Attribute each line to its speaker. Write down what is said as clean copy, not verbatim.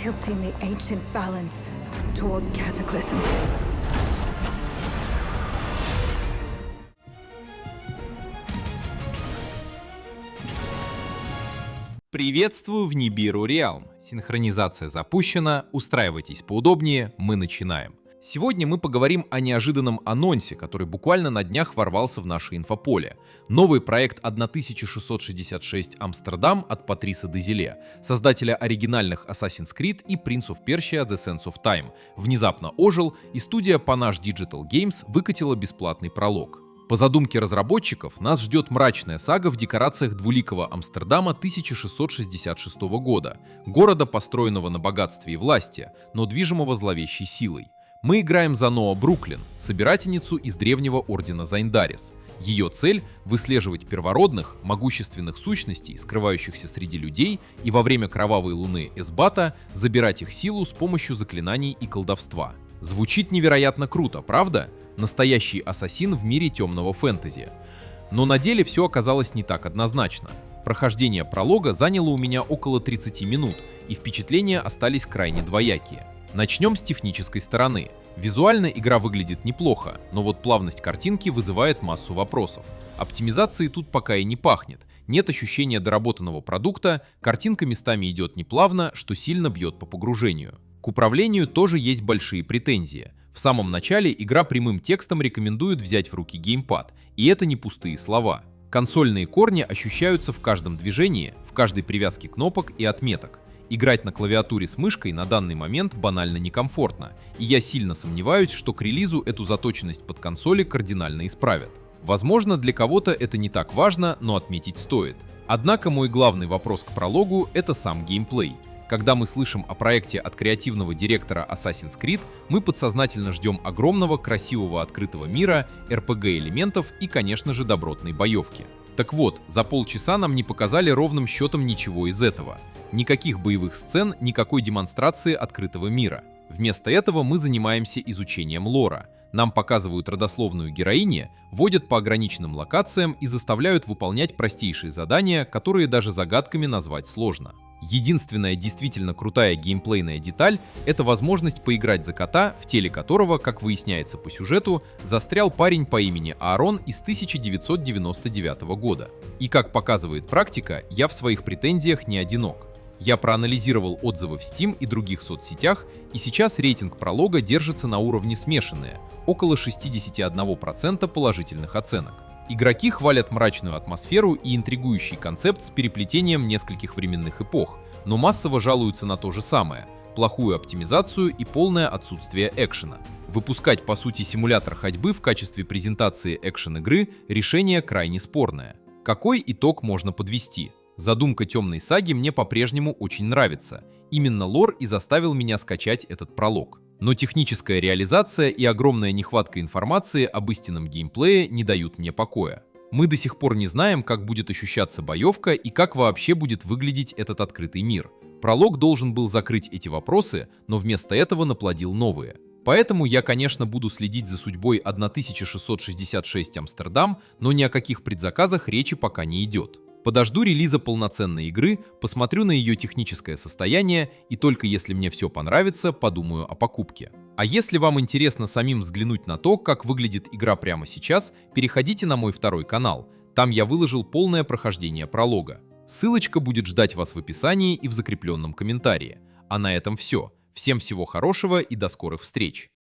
Speaker 1: tilting the ancient balance toward cataclysm.
Speaker 2: Приветствую в Nibiru Realm. Синхронизация запущена, устраивайтесь поудобнее, мы начинаем. Сегодня мы поговорим о неожиданном анонсе, который буквально на днях ворвался в наше инфополе. Новый проект 1666 Амстердам от Патриса Дезеле, создателя оригинальных Assassin's Creed и Prince of Persia The Sands of Time, внезапно ожил, и студия Panache Digital Games выкатила бесплатный пролог. По задумке разработчиков, нас ждет мрачная сага в декорациях двуликого Амстердама 1666 года, города, построенного на богатстве и власти, но движимого зловещей силой. Мы играем за Ноа Бруклин, собирательницу из древнего ордена Зайндарис. Ее цель — выслеживать первородных, могущественных сущностей, скрывающихся среди людей, и во время кровавой луны Эсбата забирать их силу с помощью заклинаний и колдовства. Звучит невероятно круто, правда? Настоящий ассасин в мире темного фэнтези. Но на деле все оказалось не так однозначно. Прохождение пролога заняло у меня около 30 минут, и впечатления остались крайне двоякие. Начнем с технической стороны. Визуально игра выглядит неплохо, но вот плавность картинки вызывает массу вопросов. Оптимизации тут пока и не пахнет. Нет ощущения доработанного продукта, картинка местами идет неплавно, что сильно бьет по погружению. К управлению тоже есть большие претензии. В самом начале игра прямым текстом рекомендует взять в руки геймпад, и это не пустые слова. Консольные корни ощущаются в каждом движении, в каждой привязке кнопок и отметок. Играть на клавиатуре с мышкой на данный момент банально некомфортно, и я сильно сомневаюсь, что к релизу эту заточенность под консоли кардинально исправят. Возможно, для кого-то это не так важно, но отметить стоит. Однако мой главный вопрос к прологу — это сам геймплей. Когда мы слышим о проекте от креативного директора Assassin's Creed, мы подсознательно ждем огромного, красивого открытого мира, RPG-элементов и, конечно же, добротной боевки. Так вот, за полчаса нам не показали ровным счетом ничего из этого. Никаких боевых сцен, никакой демонстрации открытого мира. Вместо этого мы занимаемся изучением лора. Нам показывают родословную героини, водят по ограниченным локациям и заставляют выполнять простейшие задания, которые даже загадками назвать сложно. Единственная действительно крутая геймплейная деталь — это возможность поиграть за кота, в теле которого, как выясняется по сюжету, застрял парень по имени Аарон из 1999 года. И как показывает практика, я в своих претензиях не одинок. Я проанализировал отзывы в Steam и других соцсетях, и сейчас рейтинг пролога держится на уровне смешанные, около 61% положительных оценок. Игроки хвалят мрачную атмосферу и интригующий концепт с переплетением нескольких временных эпох, но массово жалуются на то же самое — плохую оптимизацию и полное отсутствие экшена. Выпускать, по сути, симулятор ходьбы в качестве презентации экшен-игры — решение крайне спорное. Какой итог можно подвести? Задумка темной саги мне по-прежнему очень нравится. Именно лор и заставил меня скачать этот пролог. Но техническая реализация и огромная нехватка информации об истинном геймплее не дают мне покоя. Мы до сих пор не знаем, как будет ощущаться боевка и как вообще будет выглядеть этот открытый мир. Пролог должен был закрыть эти вопросы, но вместо этого наплодил новые. Поэтому я, конечно, буду следить за судьбой 1666 Амстердам, но ни о каких предзаказах речи пока не идет. Подожду релиза полноценной игры, посмотрю на ее техническое состояние и только если мне все понравится, подумаю о покупке. А если вам интересно самим взглянуть на то, как выглядит игра прямо сейчас, переходите на мой второй канал. Там я выложил полное прохождение пролога. Ссылочка будет ждать вас в описании и в закрепленном комментарии. А на этом все. Всем всего хорошего и до скорых встреч!